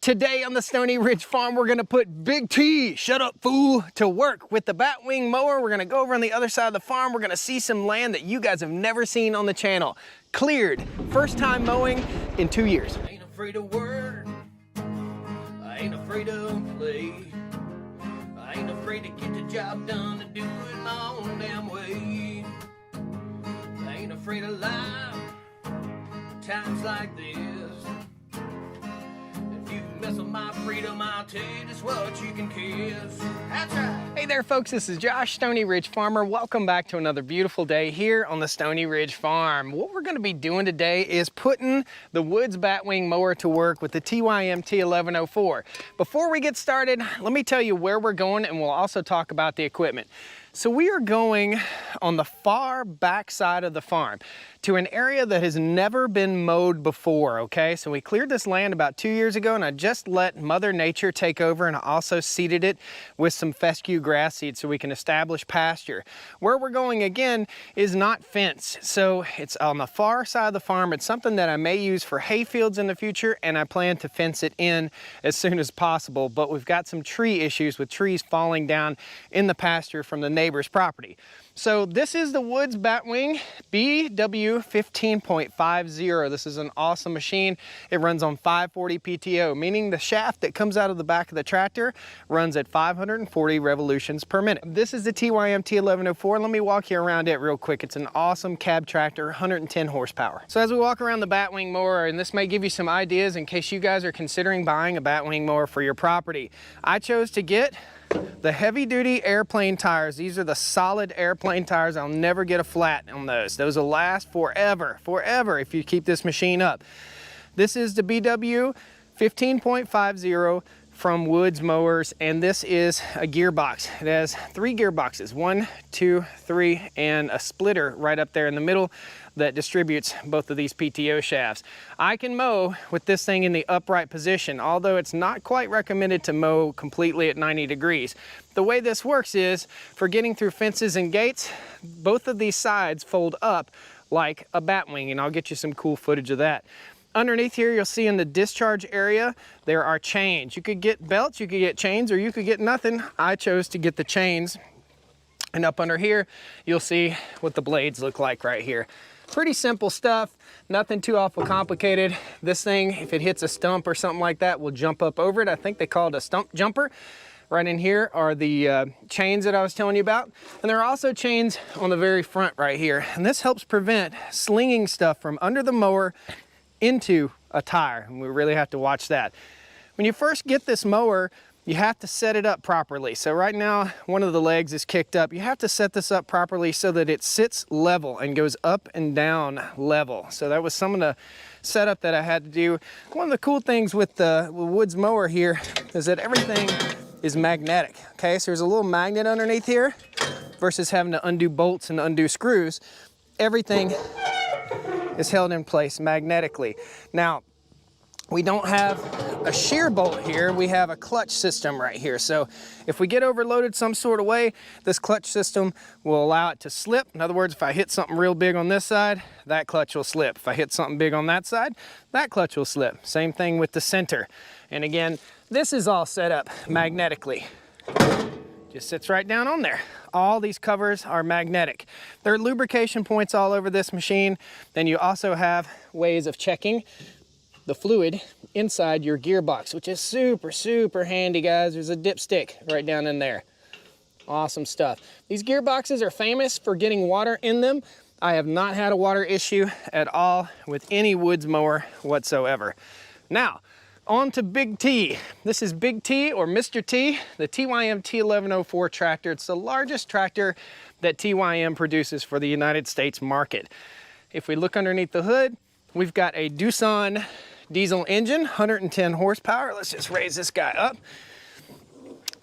Today on the Stoney Ridge Farm, we're gonna put Big T, shut up fool, to work with the batwing mower. We're gonna go over on the other side of the farm. We're gonna see some land that you guys have never seen on the channel. Cleared, first time mowing in 2 years. I ain't afraid of work, I ain't afraid of play, I ain't afraid to get the job done, to do it my own damn way. I ain't afraid of life, times like this. If you mess with my freedom, I'll tell you just what you can kiss. That's right. Hey there folks, this is Josh, Stoney Ridge Farmer. Welcome back to another beautiful day here on the Stoney Ridge Farm. What we're gonna be doing today is putting the Woods batwing mower to work with the TYMT 1104. Before we get started, let me tell you where we're going and we'll also talk about the equipment. So we are going on the far back side of the farm to an area that has never been mowed before, okay? So we cleared this land about 2 years ago and I just let Mother Nature take over, and I also seeded it with some fescue grass seed so we can establish pasture. Where we're going again is not fenced. So it's on the far side of the farm. It's something that I may use for hay fields in the future, and I plan to fence it in as soon as possible. But we've got some tree issues with trees falling down in the pasture from the neighbor's property. So this is the Woods batwing BW15.50. This is an awesome machine. It runs on 540 PTO, meaning the shaft that comes out of the back of the tractor runs at 540 revolutions per minute. This is the TYMT 1104. Let me walk you around it real quick. It's an awesome cab tractor, 110 horsepower. So as we walk around the batwing mower, and this may give you some ideas in case you guys are considering buying a batwing mower for your property, I chose to get the heavy duty airplane tires. These are the solid airplane tires. I'll never get a flat on those. Those will last forever, forever if you keep this machine up. This is the BW 15.50 from Woods Mowers, and this is a gearbox. It has 3 gearboxes, 1, 2, 3, and a splitter right up there in the middle that distributes both of these PTO shafts. I can mow with this thing in the upright position, although it's not quite recommended to mow completely at 90 degrees. The way this works is, for getting through fences and gates, both of these sides fold up like a batwing, and I'll get you some cool footage of that. Underneath here, you'll see in the discharge area, there are chains. You could get belts, you could get chains, or you could get nothing. I chose to get the chains. And up under here, you'll see what the blades look like right here. Pretty simple stuff, nothing too awful complicated. This thing, if it hits a stump or something like that, will jump up over it. I think they call it a stump jumper. Right in here are the chains that I was telling you about. And there are also chains on the very front right here. And this helps prevent slinging stuff from under the mower into a tire, and we really have to watch that. When you first get this mower, you have to set it up properly. So right now, one of the legs is kicked up. You have to set this up properly so that it sits level and goes up and down level. So that was some of the setup that I had to do. One of the cool things with the Woods mower here is that everything is magnetic. Okay, so there's a little magnet underneath here versus having to undo bolts and undo screws. Everything is held in place magnetically. Now, we don't have a shear bolt here, we have a clutch system right here. So if we get overloaded some sort of way, this clutch system will allow it to slip. In other words, if I hit something real big on this side, that clutch will slip. If I hit something big on that side, that clutch will slip. Same thing with the center. And again, this is all set up magnetically. Just sits right down on there. All these covers are magnetic. There are lubrication points all over this machine. Then you also have ways of checking the fluid inside your gearbox, which is super, super handy, guys. There's a dipstick right down in there. Awesome stuff. These gearboxes are famous for getting water in them. I have not had a water issue at all with any Woods mower whatsoever. Now, on to Big T. This is Big T, or Mr. T, the TYMT 1104 tractor. It's the largest tractor that TYM produces for the United States market. If we look underneath the hood, we've got a Doosan diesel engine, 110 horsepower. Let's just raise this guy up.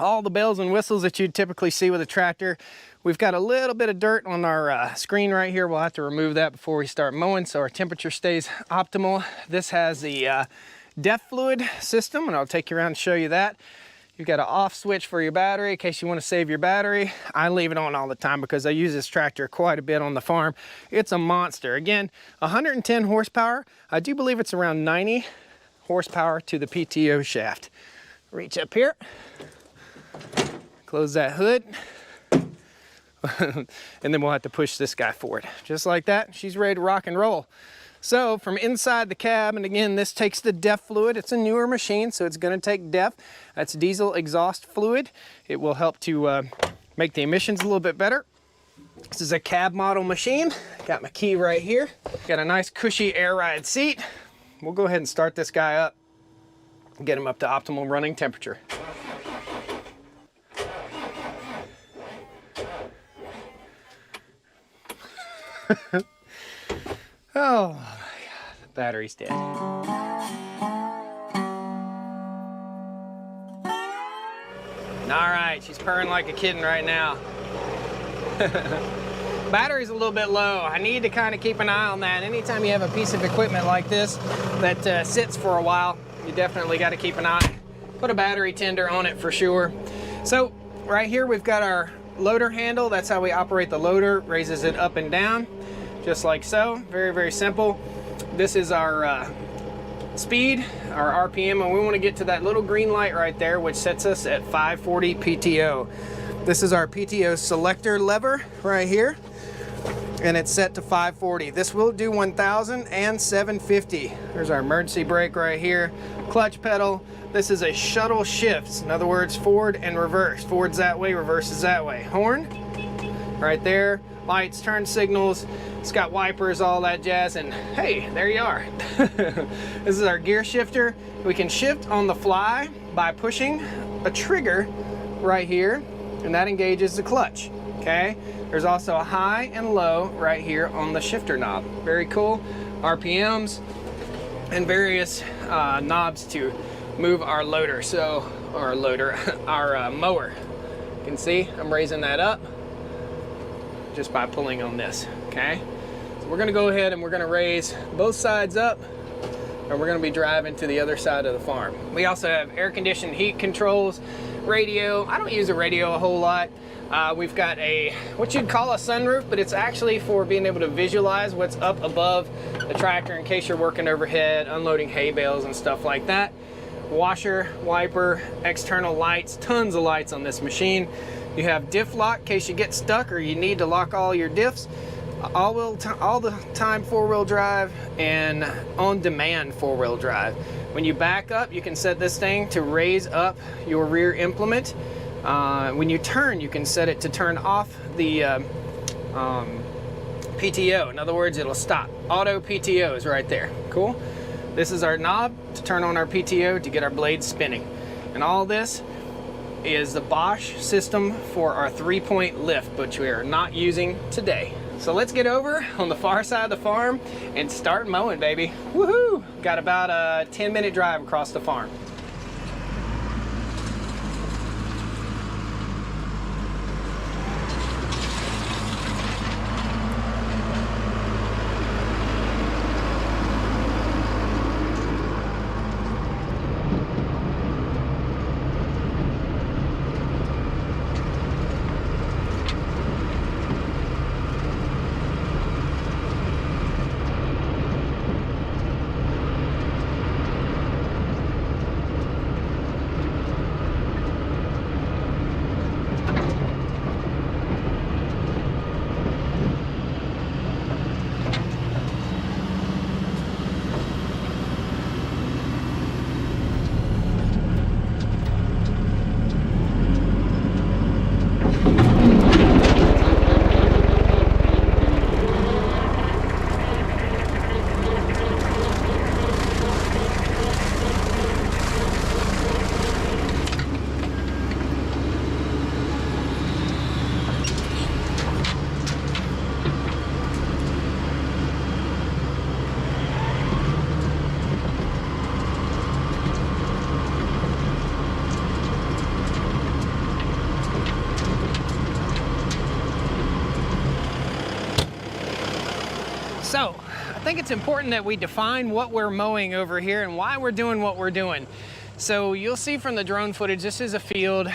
All the bells and whistles that you'd typically see with a tractor. We've got a little bit of dirt on our screen right here. We'll have to remove that before we start mowing so our temperature stays optimal. This has the DEF fluid system, and I'll take you around and show you that. You've got an off switch for your battery in case you want to save your battery. I leave it on all the time because I use this tractor quite a bit on the farm. It's a monster. Again, 110 horsepower. I do believe it's around 90 horsepower to the PTO shaft. Reach up here, close that hood, and then we'll have to push this guy forward. Just like that, she's ready to rock and roll. So from inside the cab, and again, this takes the DEF fluid. It's a newer machine, so it's gonna take DEF. That's diesel exhaust fluid. It will help to make the emissions a little bit better. This is a cab model machine. Got my key right here. Got a nice cushy air ride seat. We'll go ahead and start this guy up and get him up to optimal running temperature. Oh my God, the battery's dead. All right, she's purring like a kitten right now. Battery's a little bit low. I need to kind of keep an eye on that. Anytime you have a piece of equipment like this that sits for a while, you definitely got to keep an eye. Put a battery tender on it for sure. So right here we've got our loader handle. That's how we operate the loader. Raises it up and down, just like so. Very, very simple. This is our speed, our RPM, and we want to get to that little green light right there, which sets us at 540 PTO. This is our PTO selector lever right here, and it's set to 540. This will do 1,000 and 750. There's our emergency brake right here, clutch pedal. This is a shuttle shift. In other words, forward and reverse. Forward's that way, reverse is that way. Horn right there, lights, turn signals. It's got wipers, all that jazz, and hey, there you are. This is our gear shifter. We can shift on the fly by pushing a trigger right here, and that engages the clutch, okay? There's also a high and low right here on the shifter knob. Very cool. RPMs and various knobs to move our loader. So, our loader, our mower. You can see I'm raising that up just by pulling on this, okay? So we're gonna go ahead and we're gonna raise both sides up, and we're gonna be driving to the other side of the farm. We also have air conditioned heat controls, radio. I don't use a radio a whole lot. We've got a, what you'd call a sunroof, but it's actually for being able to visualize what's up above the tractor in case you're working overhead, unloading hay bales and stuff like that. Washer, wiper, external lights, tons of lights on this machine. You have diff lock in case you get stuck or you need to lock all your diffs. All the time four-wheel drive and on-demand four-wheel drive. When you back up, you can set this thing to raise up your rear implement. When you turn, you can set it to turn off the PTO. In other words, it'll stop. Auto PTO is right there. Cool. This is our knob to turn on our PTO to get our blades spinning. And all this is the Bosch system for our 3-point lift, which we are not using today. So let's get over on the far side of the farm and start mowing, baby. Woohoo! Got about a 10-minute drive across the farm. So, I think it's important that we define what we're mowing over here and why we're doing what we're doing. So you'll see from the drone footage, this is a field,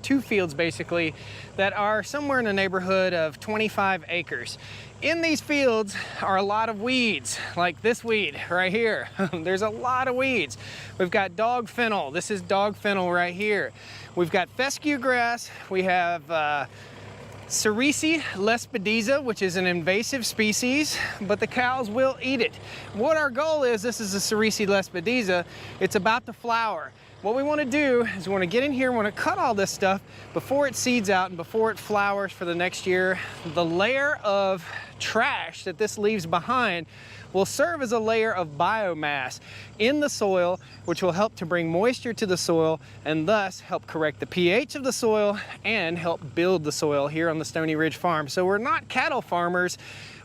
2 fields basically, that are somewhere in the neighborhood of 25 acres. In these fields are a lot of weeds, like this weed right here. There's a lot of weeds. We've got dog fennel. This is dog fennel right here. We've got fescue grass. We have Cerisi lespedeza, which is an invasive species, but the cows will eat it. What our goal is, this is a Cerisi lespedeza, it's about to flower. What we want to do is we want to get in here, we want to cut all this stuff before it seeds out and before it flowers for the next year. The layer of trash that this leaves behind will serve as a layer of biomass in the soil, which will help to bring moisture to the soil and thus help correct the pH of the soil and help build the soil here on the Stoney Ridge Farm. So we're not cattle farmers,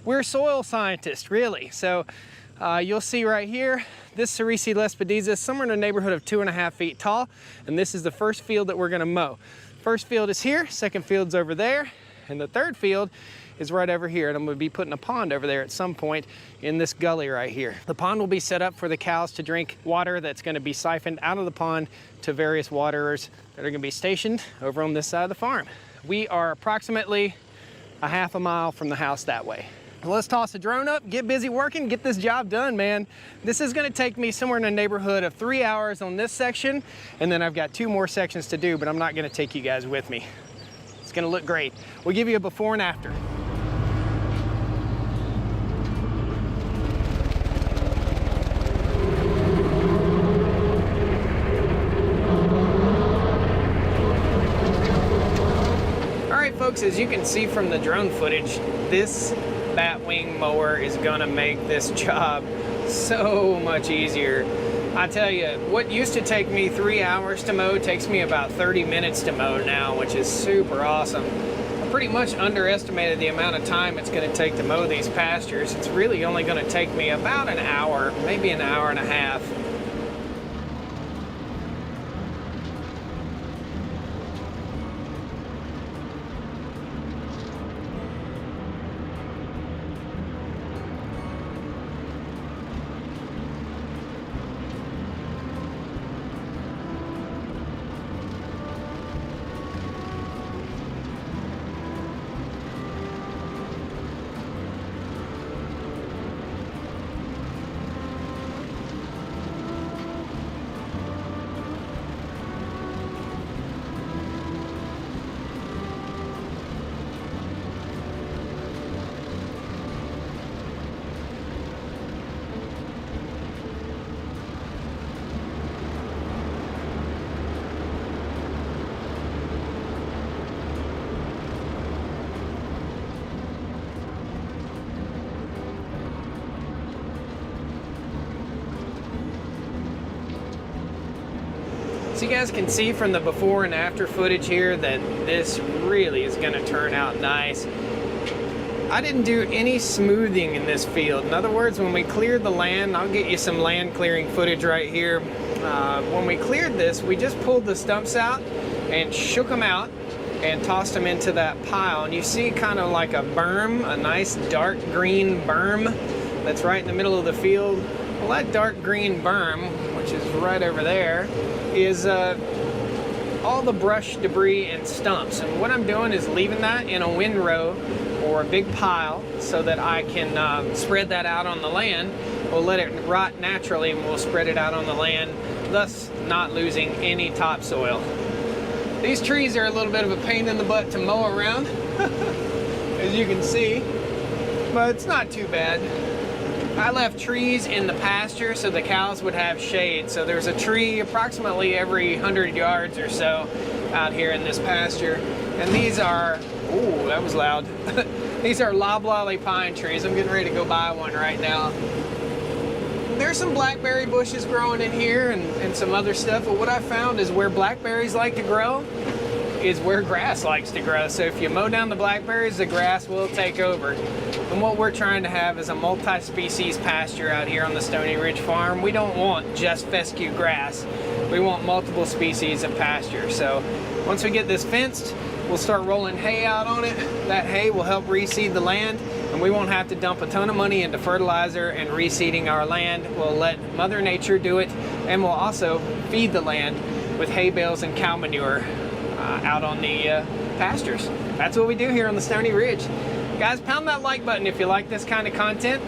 we're soil scientists, really. So you'll see right here, this Cerisi lespedeza is somewhere in the neighborhood of 2.5 feet tall, and this is the first field that we're gonna mow. First field is here, second field's over there, and the third field is right over here, and I'm going to be putting a pond over there at some point in this gully right here. The pond will be set up for the cows to drink water that's going to be siphoned out of the pond to various waterers that are going to be stationed over on this side of the farm. We are approximately a half a mile from the house that way. Let's toss the drone up, get busy working, get this job done, man. This is going to take me somewhere in the neighborhood of 3 hours on this section, and then I've got 2 more sections to do, but I'm not going to take you guys with me. It's going to look great. We'll give you a before and after. Folks, as you can see from the drone footage, this batwing mower is gonna make this job so much easier. I tell you, what used to take me 3 hours to mow takes me about 30 minutes to mow now, which is super awesome. I pretty much underestimated the amount of time it's gonna take to mow these pastures. It's really only gonna take me about an hour, maybe an hour and a half. So you guys can see from the before and after footage here that this really is going to turn out nice. I didn't do any smoothing in this field. In other words, when we cleared the land, I'll get you some land clearing footage right here. When we cleared this, we just pulled the stumps out and shook them out and tossed them into that pile. And you see kind of like a berm, a nice dark green berm that's right in the middle of the field. Well, that dark green berm, which is right over there, is all the brush, debris, and stumps. And what I'm doing is leaving that in a windrow or a big pile so that I can spread that out on the land. We'll let it rot naturally and we'll spread it out on the land, thus not losing any topsoil. These trees are a little bit of a pain in the butt to mow around, as you can see, but it's not too bad. I left trees in the pasture so the cows would have shade. So there's a tree approximately every 100 yards or so out here in this pasture. And these are, ooh, that was loud. These are loblolly pine trees. I'm getting ready to go buy one right now. There's some blackberry bushes growing in here and some other stuff, but what I found is where blackberries like to grow is where grass likes to grow. So if you mow down the blackberries, the grass will take over. And what we're trying to have is a multi-species pasture out here on the Stoney Ridge Farm. We don't want just fescue grass. We want multiple species of pasture. So once we get this fenced, we'll start rolling hay out on it. That hay will help reseed the land, and we won't have to dump a ton of money into fertilizer and reseeding our land. We'll let Mother Nature do it, and we'll also feed the land with hay bales and cow manure out on the pastures. That's what we do here on the Stoney Ridge. Guys, pound that like button if you like this kind of content.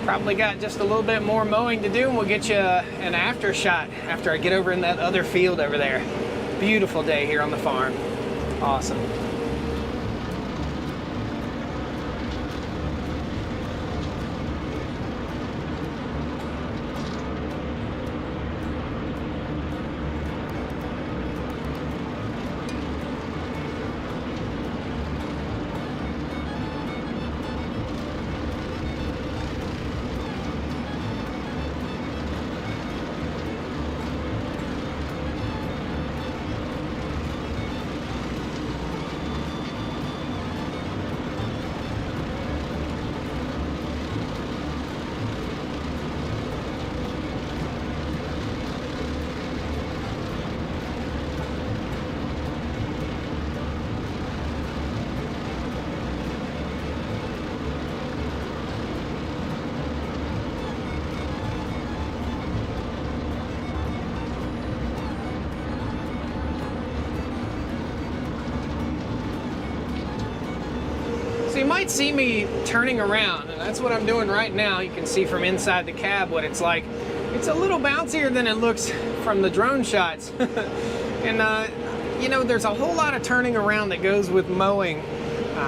Probably got just a little bit more mowing to do, and we'll get you an after shot after I get over in that other field over there. Beautiful day here on the farm. Awesome. So you might see me turning around, and that's what I'm doing right now. You can see from inside the cab what it's like. It's a little bouncier than it looks from the drone shots. And you know, there's a whole lot of turning around that goes with mowing.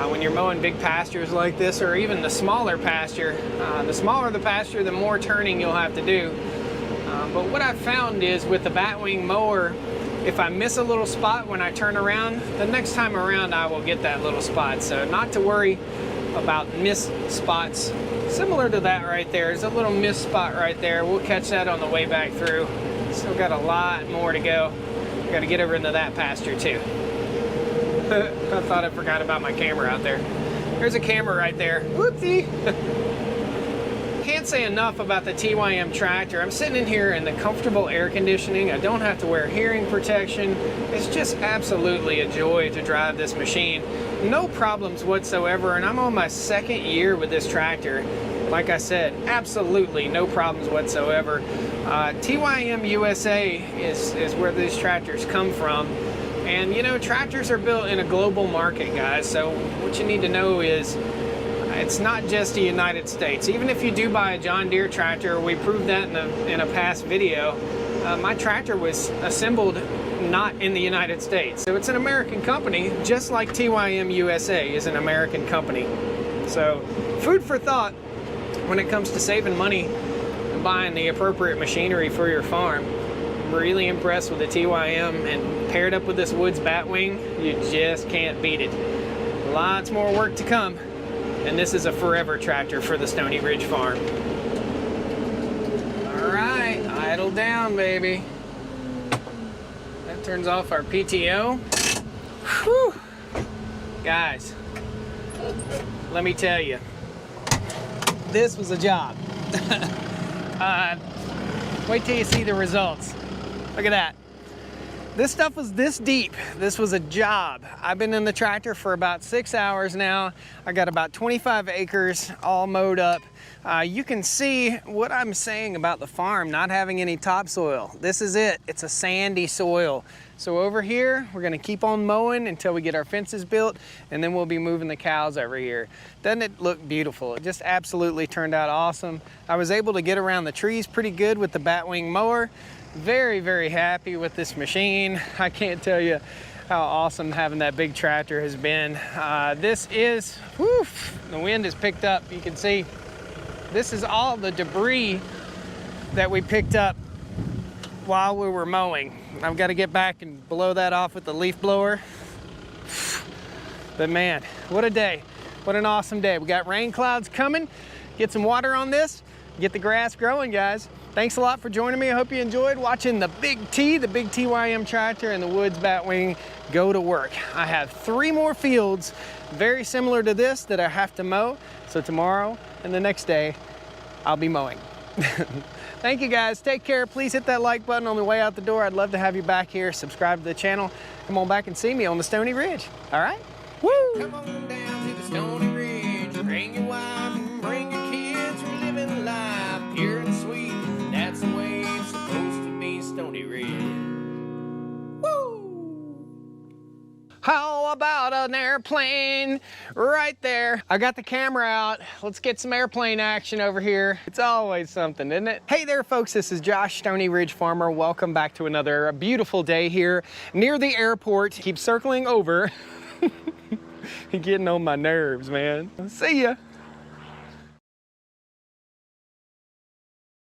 When you're mowing big pastures like this, or even the smaller pasture. The smaller the pasture, the more turning you'll have to do. But what I've found is with the batwing mower, if I miss a little spot when I turn around, the next time around I will get that little spot. So not to worry about missed spots. Similar to that right there, there's a little missed spot right there. We'll catch that on the way back through. Still got a lot more to go. Got to get over into that pasture too. I thought I forgot about my camera out there. There's a camera right there. Whoopsie. Can't say enough about the TYM tractor. I'm sitting in here in the comfortable air conditioning. I don't have to wear hearing protection. It's just absolutely a joy to drive this machine. No problems whatsoever, and I'm on my second year with this tractor. Like I said, absolutely no problems whatsoever. TYM USA is where these tractors come from. And you know, tractors are built in a global market, guys. So what you need to know is it's not just the United States. Even if you do buy a John Deere tractor, we proved that in a past video, my tractor was assembled not in the United States. So it's an American company, just like TYM USA is an American company. So food for thought when it comes to saving money and buying the appropriate machinery for your farm. I'm really impressed with the TYM, and paired up with this Woods Batwing, you just can't beat it. Lots more work to come. And this is a forever tractor for the Stoney Ridge farm. All right, idle down, baby. That turns off our PTO. Whew. Guys, let me tell you, this was a job. Wait till you see the results. Look at that. This stuff was this deep. This was a job. I've been in the tractor for about 6 hours now. I got about 25 acres all mowed up. You can see what I'm saying about the farm not having any topsoil. This is it. It's a sandy soil. So over here, we're gonna keep on mowing until we get our fences built, and then we'll be moving the cows over here. Doesn't it look beautiful? It just absolutely turned out awesome. I was able to get around the trees pretty good with the Batwing mower. Very, very happy with this machine. I can't tell you how awesome having that big tractor has been. This is, whew, the wind has picked up. You can see this is all the debris that we picked up while we were mowing. I've got to get back and blow that off with the leaf blower. But man, what a day. What an awesome day. We got rain clouds coming. Get some water on this, get the grass growing, guys. Thanks a lot for joining me. I hope you enjoyed watching the Big T, the big TYM tractor, and the Woods Batwing go to work. I have 3 more fields very similar to this that I have to mow. So tomorrow and the next day, I'll be mowing. Thank you guys. Take care. Please hit that like button on the way out the door. I'd love to have you back here. Subscribe to the channel. Come on back and see me on the Stoney Ridge. All right? Woo! Come on down to the Stoney Ridge. Bring your wife and bring your kids. We're living life pure and sweet. That's the way it's supposed to be. How about an airplane right there? I got the camera out. Let's get some airplane action over here. It's always something, isn't it? Hey there, folks. This is Josh, Stoney Ridge Farmer. Welcome back to another beautiful day here near the airport. Keep circling over. You're getting on my nerves, man. See ya.